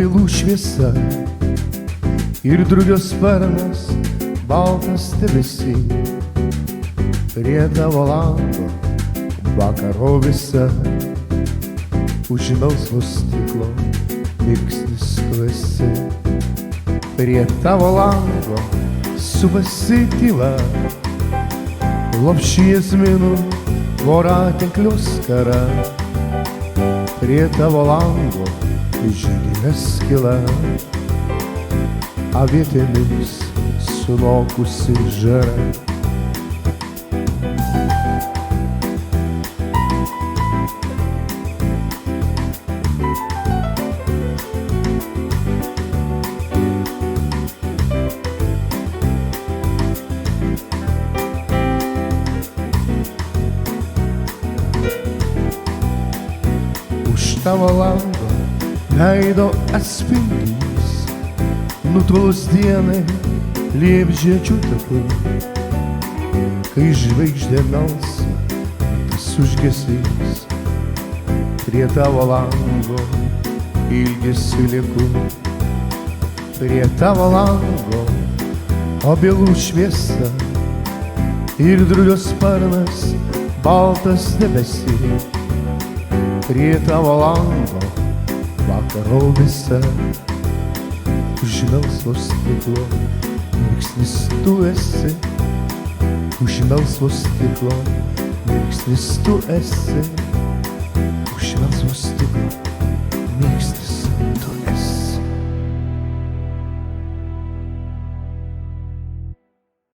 bylų šviesa ir drugio sparnas baltas debesy. Prie tavo lango vakaro visa, už melsvo stiklo mirksnis tu esi. Prie tavo lango supasi tyla, lopši jazminų voratinklių skara. Prie tavo lango išdidė skila, avietėmis sunokusi žara. Tavo lango veido atspindys, nutolus dienai liepžiedžių taku. Kai žvaigždė melsva, tas užgesys, prie tavo lango ilgesiu lieku. Prie tavo lango obelų šviesa ir drugio sparnas baltas debesy. Prie tavo lango vakaro visa, už melsvo stiklo mirksnis tu esi. Už melsvo stiklo mirksnis tu esi.